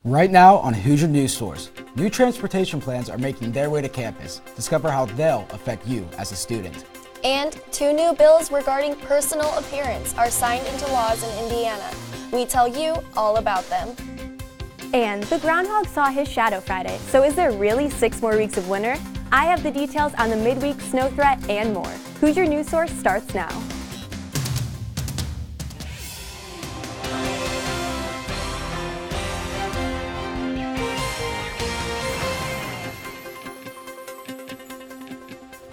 Right now on Hoosier News Source, new transportation plans are making their way to campus. Discover how they'll affect you as a student. And 2 new bills regarding personal appearance are signed into laws in Indiana. We tell you all about them. And the groundhog saw his shadow Friday, so is there really 6 more weeks of winter? I have the details on the midweek snow threat and more. Hoosier News Source starts now.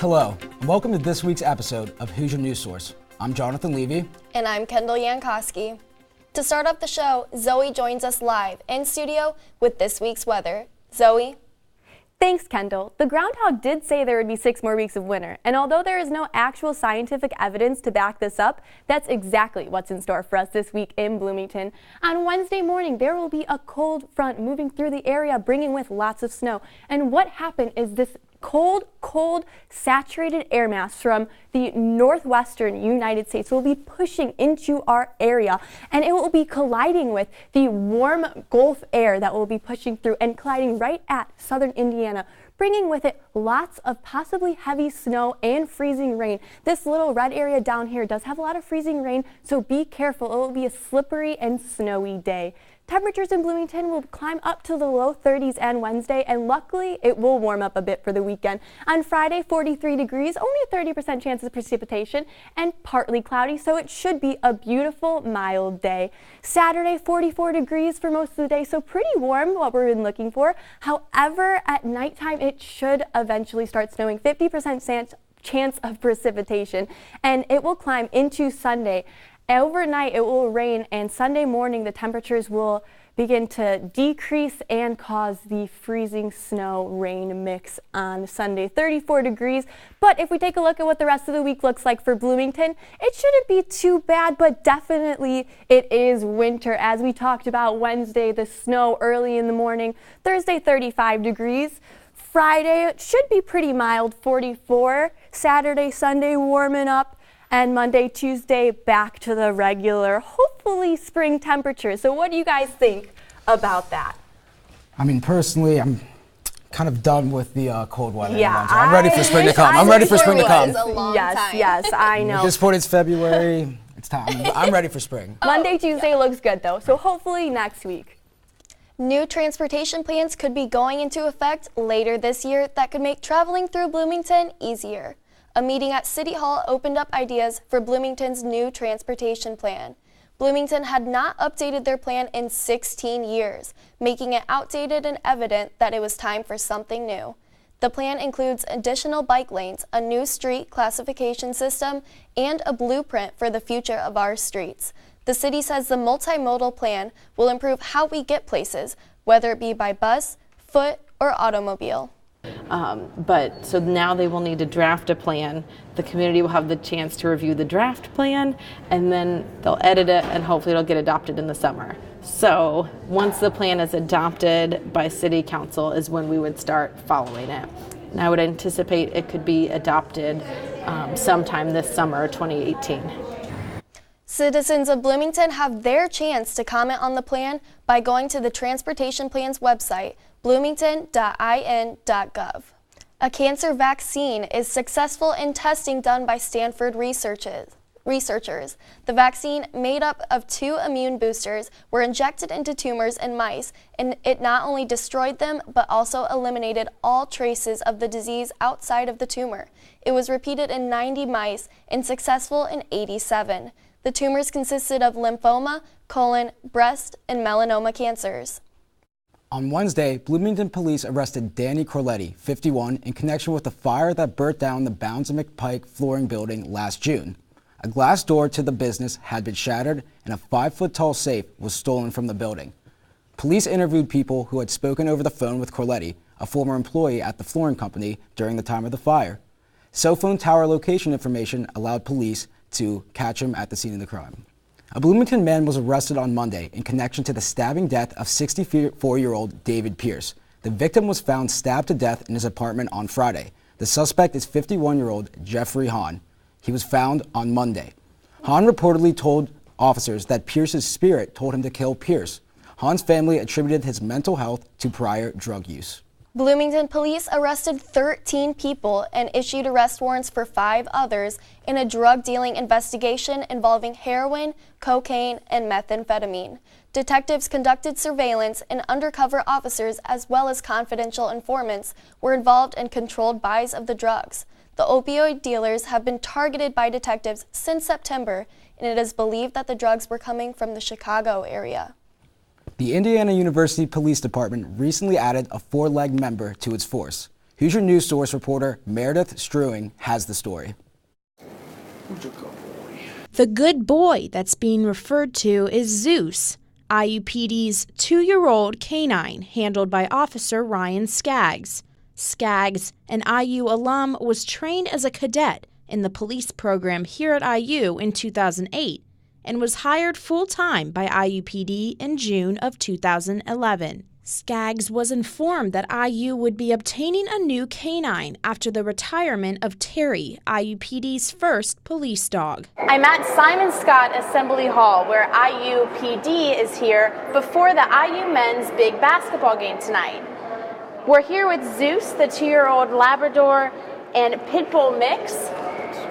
Hello, and welcome to this week's episode of Hoosier News Source. I'm Jonathan Levy. And I'm Kendall Yankowski. To start off the show, Zoe joins us live in studio with this week's weather. Zoe? Thanks, Kendall. The groundhog did say there would be 6 more weeks of winter, and although there is no actual scientific evidence to back this up, that's exactly what's in store for us this week in Bloomington. On Wednesday morning, there will be a cold front moving through the area, bringing with lots of snow. And what happened is this cold, saturated air mass from the northwestern United States will be pushing into our area, and it will be colliding with the warm Gulf air that will be pushing through and colliding right at southern Indiana, bringing with it lots of possibly heavy snow and freezing rain. This little red area down here does have a lot of freezing rain, so be careful. It will be a slippery and snowy day. Temperatures in Bloomington will climb up to the low 30s on Wednesday, and luckily it will warm up a bit for the weekend. On Friday, 43 degrees, only a 30% chance of precipitation, and partly cloudy, so it should be a beautiful, mild day. Saturday, 44 degrees for most of the day, so pretty warm, what we've been looking for. However, at nighttime, it should eventually start snowing, 50% chance of precipitation, and it will climb into Sunday. Overnight, it will rain, and Sunday morning, the temperatures will begin to decrease and cause the freezing snow rain mix on Sunday, 34 degrees. But if we take a look at what the rest of the week looks like for Bloomington, it shouldn't be too bad, but definitely it is winter. As we talked about Wednesday, the snow early in the morning. Thursday, 35 degrees. Friday, it should be pretty mild, 44. Saturday, Sunday, warming up. And Monday, Tuesday, back to the regular, hopefully spring temperatures. So what do you guys think about that? I mean, personally, I'm kind of done with the cold weather. Yeah, I'm ready for spring to come. I'm ready for spring to come. Yes, I know. At this point, it's February. It's time. I'm ready for spring. Monday, Tuesday looks good, though. So hopefully next week. New transportation plans could be going into effect later this year that could make traveling through Bloomington easier. A meeting at City Hall opened up ideas for Bloomington's new transportation plan. Bloomington had not updated their plan in 16 years, making it outdated and evident that it was time for something new. The plan includes additional bike lanes, a new street classification system, and a blueprint for the future of our streets. The city says the multimodal plan will improve how we get places, whether it be by bus, foot, or automobile. So now they will need to draft a plan. The community will have the chance to review the draft plan, and then they'll edit it, and hopefully it'll get adopted in the summer. So once the plan is adopted by City Council is when we would start following it. And I would anticipate it could be adopted sometime this summer, 2018. Citizens of Bloomington have their chance to comment on the plan by going to the Transportation Plan's website, bloomington.in.gov. A cancer vaccine is successful in testing done by Stanford researchers. The vaccine, made up of 2 immune boosters, were injected into tumors in mice, and it not only destroyed them, but also eliminated all traces of the disease outside of the tumor. It was repeated in 90 mice and successful in 87. The tumors consisted of lymphoma, colon, breast, and melanoma cancers. On Wednesday, Bloomington police arrested Danny Corletti, 51, in connection with the fire that burnt down the Bounds and McPike flooring building last June. A glass door to the business had been shattered, and a 5-foot-tall safe was stolen from the building. Police interviewed people who had spoken over the phone with Corletti, a former employee at the flooring company, during the time of the fire. Cell phone tower location information allowed police to catch him at the scene of the crime. A Bloomington man was arrested on Monday in connection to the stabbing death of 64-year-old David Pierce. The victim was found stabbed to death in his apartment on Friday. The suspect is 51-year-old Jeffrey Hahn. He was found on Monday. Hahn reportedly told officers that Pierce's spirit told him to kill Pierce. Hahn's family attributed his mental health to prior drug use. Bloomington police arrested 13 people and issued arrest warrants for 5 others in a drug dealing investigation involving heroin, cocaine, and methamphetamine. Detectives conducted surveillance, and undercover officers as well as confidential informants were involved in controlled buys of the drugs. The opioid dealers have been targeted by detectives since September, and it is believed that the drugs were coming from the Chicago area. The Indiana University Police Department recently added a 4-leg member to its force. Hoosier News Source reporter Meredith Struing has the story. The good boy that's being referred to is Zeus, IUPD's 2-year-old canine handled by Officer Ryan Skaggs. Skaggs, an IU alum, was trained as a cadet in the police program here at IU in 2008 and was hired full-time by IUPD in June of 2011. Skaggs was informed that IU would be obtaining a new canine after the retirement of Terry, IUPD's first police dog. I'm at Simon Scott Assembly Hall, where IUPD is here before the IU men's big basketball game tonight. We're here with Zeus, the 2-year-old Labrador, and Pitbull mix,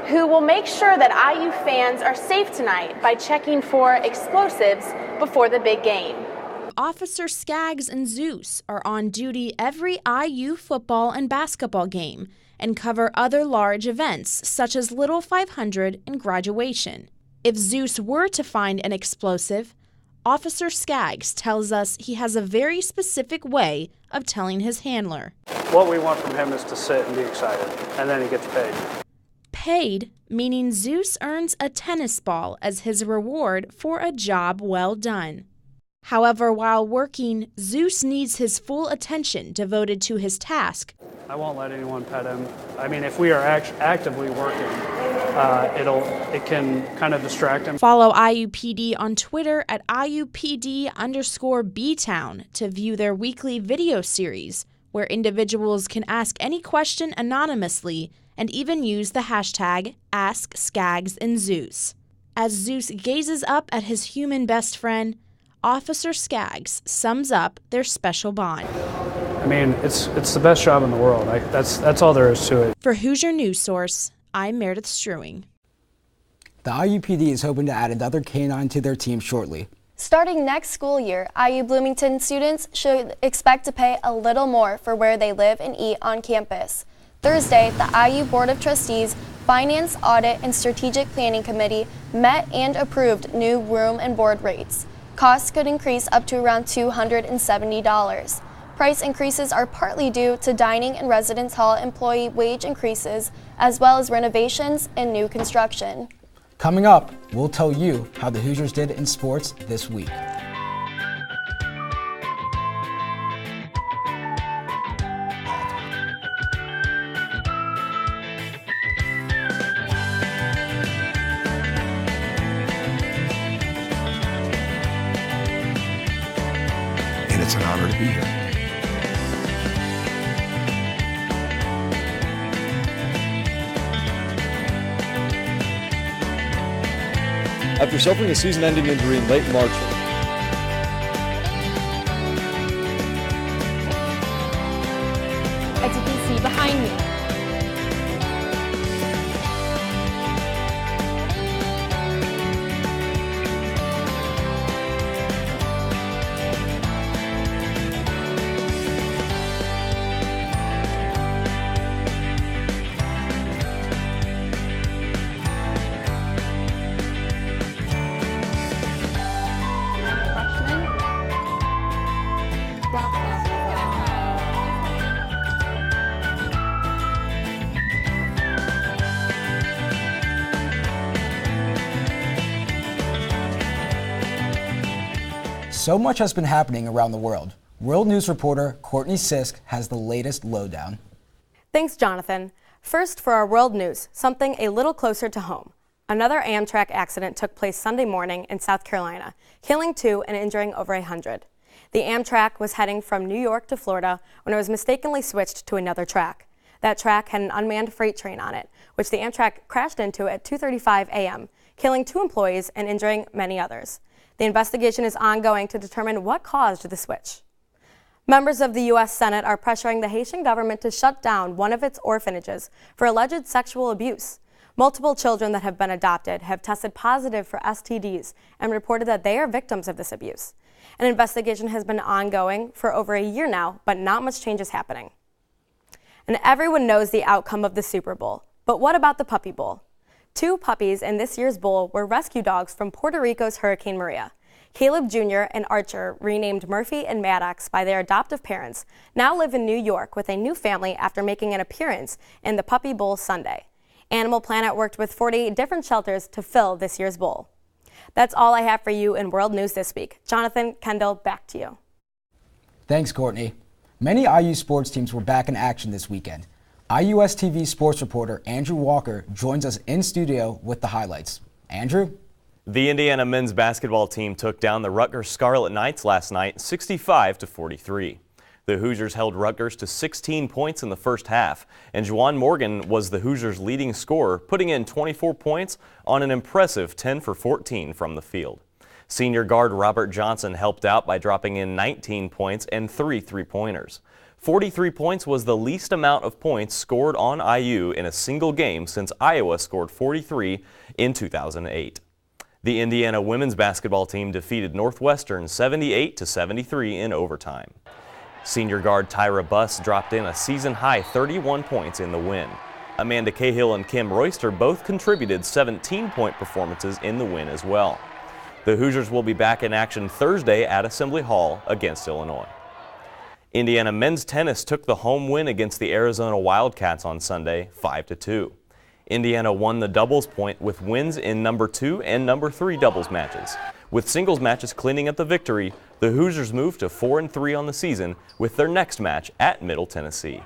who will make sure that IU fans are safe tonight by checking for explosives before the big game. Officer Skaggs and Zeus are on duty every IU football and basketball game and cover other large events such as Little 500 and graduation. If Zeus were to find an explosive, Officer Skaggs tells us he has a very specific way of telling his handler. What we want from him is to sit and be excited, and then he gets paid. Paid, meaning Zeus earns a tennis ball as his reward for a job well done. However, while working, Zeus needs his full attention devoted to his task. I won't let anyone pet him. I mean, if we are actively working, it can kind of distract him. Follow IUPD on Twitter at IUPD_B-Town to view their weekly video series, where individuals can ask any question anonymously and even use the hashtag AskSkaggsandZeus. As Zeus gazes up at his human best friend, Officer Skaggs sums up their special bond. I mean, it's the best job in the world. That's all there is to it. For Hoosier News Source, I'm Meredith Struing. The IUPD is hoping to add another canine to their team shortly. Starting next school year, IU Bloomington students should expect to pay a little more for where they live and eat on campus. Thursday, the IU Board of Trustees, Finance, Audit, and Strategic Planning Committee met and approved new room and board rates. Costs could increase up to around $270. Price increases are partly due to dining and residence hall employee wage increases, as well as renovations and new construction. Coming up, we'll tell you how the Hoosiers did in sports this week. And it's an honor to be here. After suffering a season-ending injury in late March, As you can see behind me, So much has been happening around the world. World News reporter Courtney Sisk has the latest lowdown. Thanks, Jonathan. First, for our world news, something a little closer to home. Another Amtrak accident took place Sunday morning in South Carolina, killing 2 and injuring over 100. The Amtrak was heading from New York to Florida when it was mistakenly switched to another track. That track had an unmanned freight train on it, which the Amtrak crashed into at 2:35 a.m., killing 2 employees and injuring many others. The investigation is ongoing to determine what caused the switch. Members of the U.S. Senate are pressuring the Haitian government to shut down one of its orphanages for alleged sexual abuse. Multiple children that have been adopted have tested positive for STDs and reported that they are victims of this abuse. An investigation has been ongoing for over a year now, but not much change is happening. And everyone knows the outcome of the Super Bowl. But what about the Puppy Bowl? 2 puppies in this year's bowl were rescue dogs from Puerto Rico's Hurricane Maria. Caleb Jr. and Archer, renamed Murphy and Maddox by their adoptive parents, now live in New York with a new family after making an appearance in the Puppy Bowl Sunday. Animal Planet worked with 48 different shelters to fill this year's bowl. That's all I have for you in World News this week. Jonathan, Kendall, back to you. Thanks, Courtney. Many IU sports teams were back in action this weekend. IUS TV sports reporter Andrew Walker joins us in studio with the highlights. Andrew? The Indiana men's basketball team took down the Rutgers Scarlet Knights last night, 65-43. The Hoosiers held Rutgers to 16 points in the first half, and Juwan Morgan was the Hoosiers' leading scorer, putting in 24 points on an impressive 10 for 14 from the field. Senior guard Robert Johnson helped out by dropping in 19 points and 3 three-pointers. 43 points was the least amount of points scored on IU in a single game since Iowa scored 43 in 2008. The Indiana women's basketball team defeated Northwestern 78-73 in overtime. Senior guard Tyra Buss dropped in a season-high 31 points in the win. Amanda Cahill and Kim Royster both contributed 17-point performances in the win as well. The Hoosiers will be back in action Thursday at Assembly Hall against Illinois. Indiana men's tennis took the home win against the Arizona Wildcats on Sunday, 5-2. Indiana won the doubles point with wins in number 2 and number 3 doubles matches. With singles matches cleaning up the victory, the Hoosiers moved to 4-3 on the season with their next match at Middle Tennessee.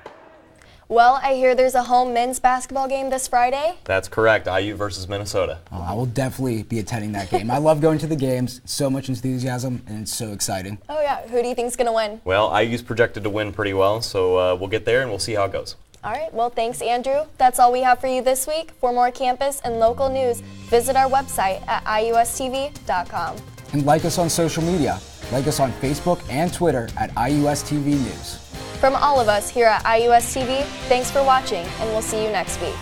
Well, I hear there's a home men's basketball game this Friday. That's correct, IU versus Minnesota. Oh, I will definitely be attending that game. I love going to the games, so much enthusiasm, and it's so exciting. Oh yeah, who do you think's gonna win? Well, IU's projected to win pretty well, so we'll get there and we'll see how it goes. All right, well, thanks, Andrew. That's all we have for you this week. For more campus and local news, visit our website at iustv.com. And like us on social media. Like us on Facebook and Twitter at IUSTV News. From all of us here at IUS TV, thanks for watching, and we'll see you next week.